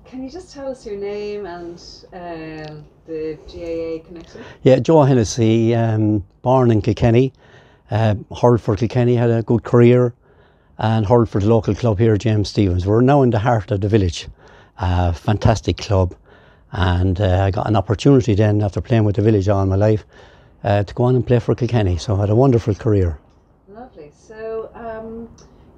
can you just tell us your name and the GAA connection? Yeah, Joe Hennessy, born in Kilkenny, hurled for Kilkenny, had a good career, and hurled for the local club here, James Stevens. We're now in the heart of the village, fantastic club, and I got an opportunity then, after playing with the village all my life, to go on and play for Kilkenny, so I had a wonderful career. Lovely. So,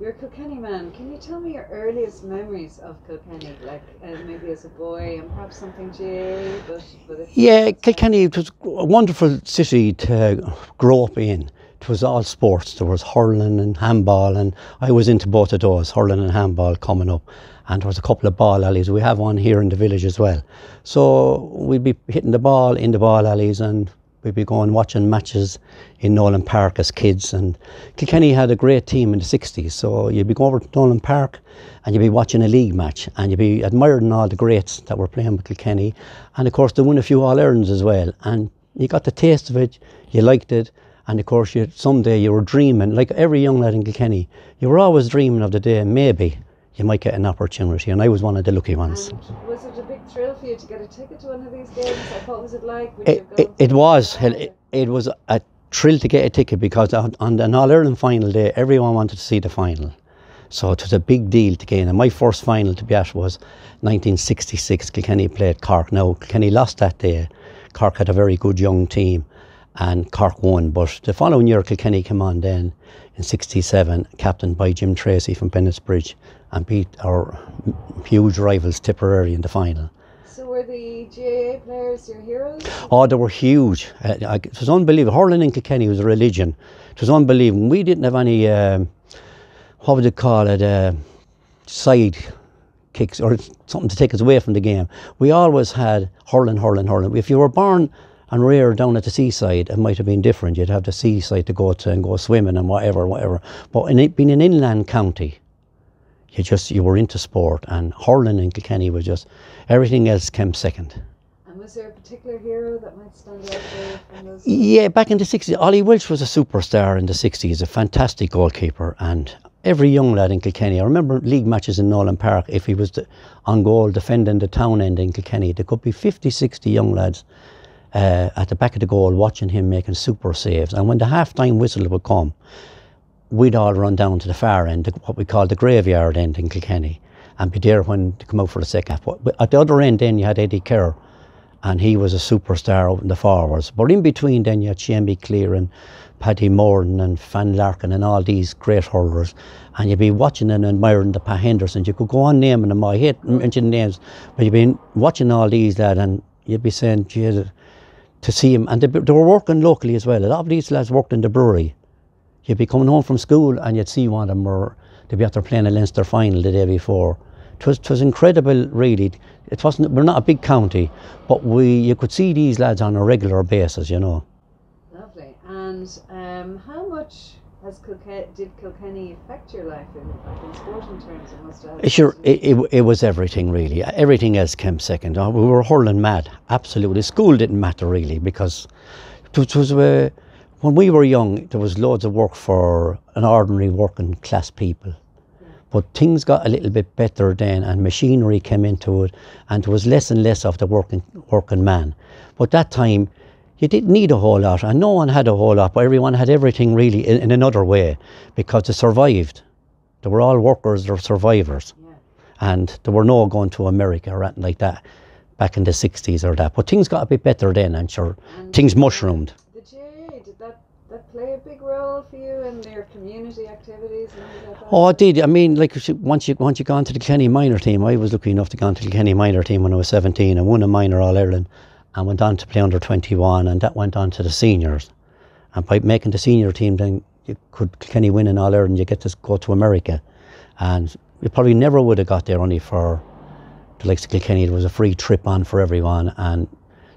you're a Kilkenny man. Can you tell me your earliest memories of Kilkenny, like maybe as a boy and perhaps something GAA? Yeah, Kilkenny, it was a wonderful city to grow up in. It was all sports. There was hurling and handball, and I was into both of those, hurling and handball coming up. And there was a couple of ball alleys. We have one here in the village as well. So we'd be hitting the ball in the ball alleys, and we'd be going watching matches in Nolan Park as kids. And Kilkenny had a great team in the 60s. So you'd be going over to Nolan Park and you'd be watching a league match, and you'd be admiring all the greats that were playing with Kilkenny. And of course they won a few All-Irelands as well. And you got the taste of it, you liked it. And of course someday you were dreaming, like every young lad in Kilkenny, you were always dreaming of the day maybe you might get an opportunity, and I was one of the lucky ones. And was it a big thrill for you to get a ticket to one of these games? Like, what was it like? It was a thrill to get a ticket, because on an All-Ireland final day, everyone wanted to see the final. So it was a big deal to gain. And my first final to be at was 1966, Kilkenny played Cork. Now, Kilkenny lost that day. Cork had a very good young team, and Cork won. But the following year, Kilkenny came on then in 67, captained by Jim Tracy from Bennettsbridge, and beat our huge rivals Tipperary in the final. So were the GAA players your heroes? Oh, they were huge. It was unbelievable. Hurling in Kilkenny was a religion. It was unbelievable. We didn't have any, what would you call it, side kicks or something to take us away from the game. We always had hurling. If you were born and reared down at the seaside, it might have been different. You'd have the seaside to go to and go swimming and whatever. But in it being an inland county, you were into sport, and hurling in Kilkenny was just, everything else came second. And was there a particular hero that might stand out there from those? Yeah, back in the 60s, Ollie Welch was a superstar in the 60s, a fantastic goalkeeper, and every young lad in Kilkenny, I remember league matches in Nolan Park, if he was on goal defending the town end in Kilkenny, there could be 50, 60 young lads at the back of the goal watching him making super saves. And when the half-time whistle would come, we'd all run down to the far end, what we call the graveyard end in Kilkenny, and be there when they come out for the second half. At the other end then you had Eddie Kerr, and he was a superstar out in the forwards. But in between then you had Shamie Clear and Paddy Morton and Fan Larkin and all these great hurlers, and you'd be watching and admiring the Pat Hendersons. You could go on naming them. I hate mentioning names, but you'd be watching all these lads and you'd be saying, geez, to see him. And they were working locally as well. A lot of these lads worked in the brewery. You'd be coming home from school and you'd see one of them, or they'd be out there playing a Leinster final the day before. It was incredible, really. We're not a big county, but you could see these lads on a regular basis, you know. Lovely. And how much did Kilkenny affect your life in sporting terms? It must have. Sure, it was everything, really. Everything else came second. We were hurling mad, absolutely. School didn't matter, really, because it was when we were young, there was loads of work for an ordinary working class people. But things got a little bit better then, and machinery came into it, and there was less and less of the working man. But that time, you didn't need a whole lot, and no one had a whole lot, but everyone had everything really in another way, because they survived. They were all workers or survivors. Yeah. And there were no going to America or anything like that back in the 60s or that. But things got a bit better then, and sure, things mushroomed. The GAA, did that play a big role for you in their community activities and things like that? Oh, it did. I mean, like once you got into the Kilkenny minor team, I was lucky enough to go into the Kilkenny minor team when I was 17 and won a minor All-Ireland, and went on to play under 21, and that went on to the seniors. And by making the senior team, then Kilkenny win an All-Ireland, you get to go to America. And you probably never would have got there only for the likes of Kilkenny. There was a free trip on for everyone, and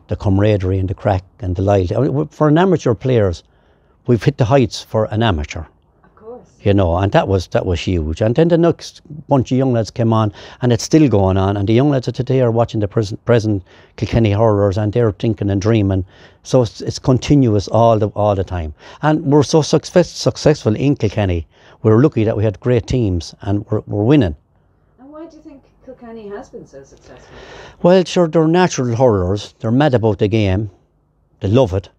the camaraderie and the crack and the loyalty. I mean, for an amateur players, we've hit the heights for an amateur. Of course. You know, and that was huge. And then the next bunch of young lads came on, and it's still going on. And the young lads of today are watching the present Kilkenny hurlers, and they're thinking and dreaming. So it's continuous all the time. And we're so successful in Kilkenny. We're lucky that we had great teams, and we're winning. And why do you think Kilkenny has been so successful? Well, sure, they're natural hurlers. They're mad about the game. They love it.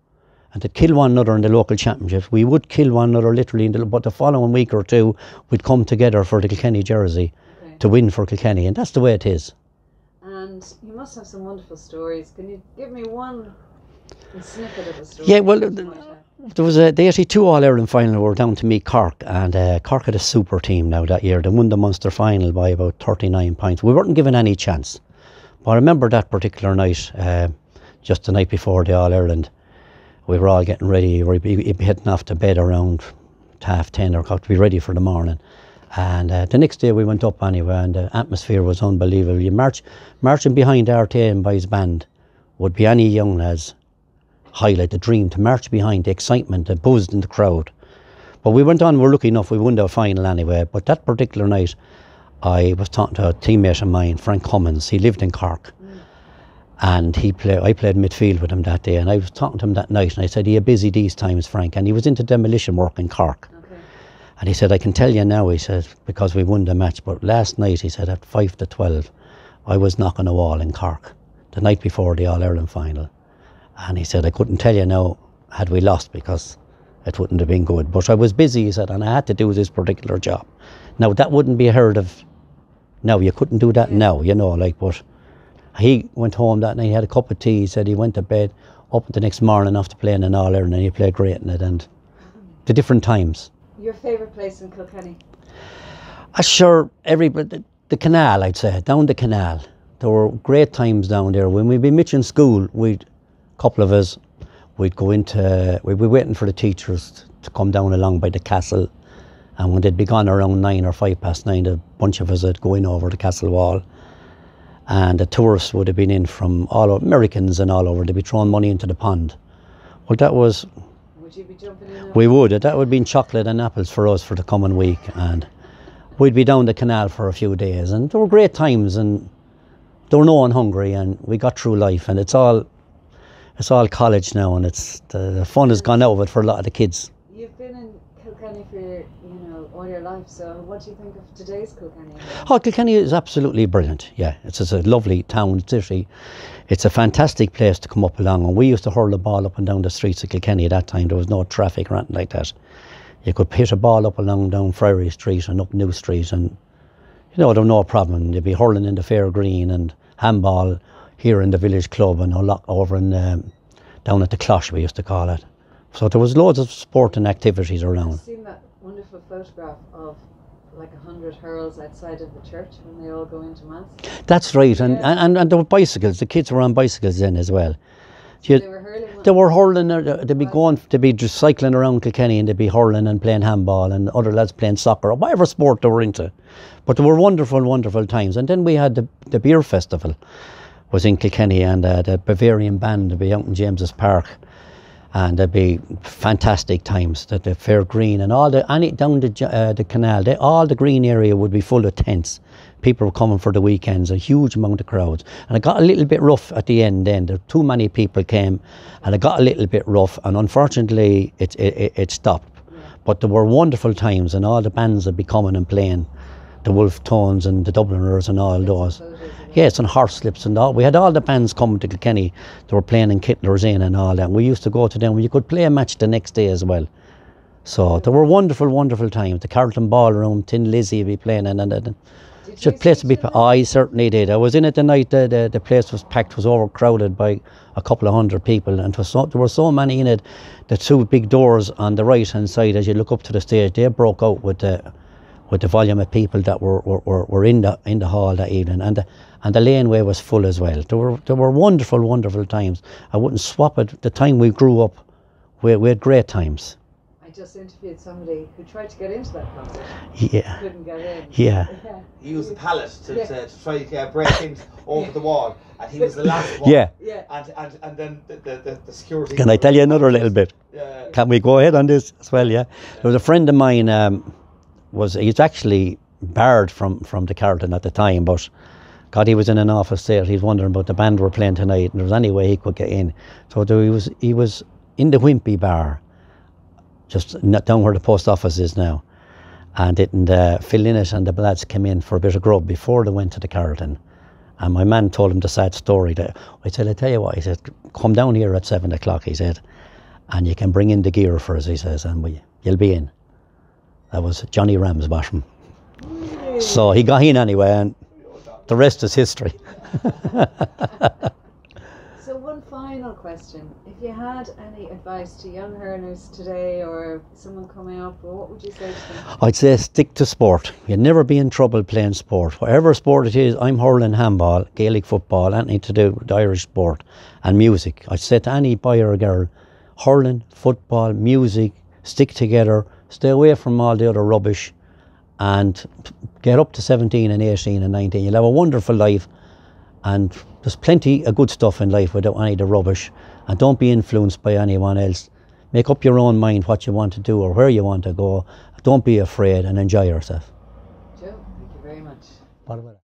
And they'd kill one another in the local championships. We would kill one another literally, but the following week or two, we'd come together for the Kilkenny jersey to win for Kilkenny. And that's the way it is. And you must have some wonderful stories. Can you give me one snippet of a story? Yeah, well, there was the 82 All-Ireland final. We were down to meet Cork, and Cork had a super team now that year. They won the Munster final by about 39 points. We weren't given any chance. But I remember that particular night, just the night before the All-Ireland, we were all getting ready. We'd be heading off to bed around 10:30 or to be ready for the morning. And the next day we went up anyway, and the atmosphere was unbelievable. You marching behind RTA and by his band would be any young lad's highlight, the dream, to march behind, the excitement, the buzz in the crowd. But we went on, we were lucky enough, we won the final anyway. But that particular night, I was talking to a teammate of mine, Frank Cummins. He lived in Cork. And I played midfield with him that day, and I was talking to him that night, and I said, "Are you busy these times, Frank?" And he was into demolition work in Cork. Okay. And he said, "I can tell you now," he said, "because we won the match, but last night," he said, "at 5-12, I was knocking a wall in Cork, the night before the All-Ireland final." And he said, "I couldn't tell you now had we lost, because it wouldn't have been good. But I was busy," he said, "and I had to do this particular job." Now, that wouldn't be heard of now. You couldn't do that now, but he went home that night, he had a cup of tea. He said he went to bed, up the next morning after playing in All-Ireland, and he played great in it. And the different times. Your favourite place in Kilkenny? Sure, the canal, I'd say, down the canal. There were great times down there. When we'd be in school, a couple of us, we'd be waiting for the teachers to come down along by the castle. And when they'd be gone around 9 or 9:05, a bunch of us would go in over the castle wall. And the tourists would have been in from all over, Americans and all over. They'd be throwing money into the pond. Well, that was... Would you be jumping in? We would. That would have been chocolate and apples for us for the coming week. And we'd be down the canal for a few days. And there were great times, and there were no one hungry, and we got through life. And it's all college now, and the fun has gone out of it for a lot of the kids. You've been in Kilkenny for all your life, so what do you think of today's Kilkenny? Oh, Kilkenny is absolutely brilliant. Yeah, it's a lovely town, city. It's a fantastic place to come up along, and we used to hurl the ball up and down the streets of Kilkenny at that time. There was no traffic or anything like that. You could hit a ball up along down Friary Street and up New Street, and there was no problem. You'd be hurling in the Fair Green and handball here in the village club, and over in down at the Closh, we used to call it. So there was loads of sporting activities around. I've seen that wonderful photograph of like 100 hurls outside of the church when they all go into mass. That's right, and there were bicycles. The kids were on bicycles then as well. So they were hurling. They were hurling. They'd be just cycling around Kilkenny, and they'd be hurling and playing handball, and other lads playing soccer or whatever sport they were into. But there were wonderful, wonderful times. And then we had the beer festival, was in Kilkenny, and the Bavarian band would be out in James's Park. And there'd be fantastic times. The Fair Green and down the canal, all the green area would be full of tents. People were coming for the weekends, a huge amount of crowds. And it got a little bit rough at the end then. Too many people came, and it got a little bit rough, and unfortunately it stopped. Yeah. But there were wonderful times, and all the bands would be coming and playing. The Wolf Tones and the Dubliners and all those. Yes, and Horse Slips and all. We had all the bands coming to Kilkenny. They were playing in Kittlers Inn and all that. We used to go to them. You could play a match the next day as well. So there were wonderful, wonderful times. The Carlton Ballroom, Tin Lizzie would be playing. The place to be. I certainly did. I was in it the night the place was packed, was overcrowded by a couple of hundred people, and there were so many in it. The two big doors on the right hand side, as you look up to the stage, they broke out with the volume of people that were in the hall that evening, and the laneway was full as well. There were wonderful, wonderful times. I wouldn't swap it. The time we grew up, we had great times. I just interviewed somebody who tried to get into that concert. Yeah. Couldn't get in. Yeah. He used the pallet to try to break things over the wall, and he was the last one. Yeah. And then the security. Can I tell you another little bit? Can we go ahead on this as well? Yeah. There was a friend of mine. He's actually barred from the Carlton at the time, but God, he was in an awful state. He was wondering about the band were playing tonight, and there was any way he could get in. So he was in the Wimpy bar, just down where the post office is now, and didn't fill in it, and the lads came in for a bit of grub before they went to the Carlton. And my man told him the sad story. That I said, I tell you what, he said, come down here at 7 o'clock, he said, and you can bring in the gear for us, he says, and you'll be in. That was Johnny Ramsbottom. So he got in anyway, and the rest is history. So one final question. If you had any advice to young hurlers today or someone coming up, what would you say to them? I'd say stick to sport. You'd never be in trouble playing sport. Whatever sport it is, I'm hurling, handball, Gaelic football, anything to do with Irish sport and music. I'd say to any boy or girl, hurling, football, music, stick together, stay away from all the other rubbish, and get up to 17 and 18 and 19. You'll have a wonderful life, and there's plenty of good stuff in life without any of the rubbish, and don't be influenced by anyone else. Make up your own mind what you want to do or where you want to go. Don't be afraid and enjoy yourself. Joe, thank you very much. What about it?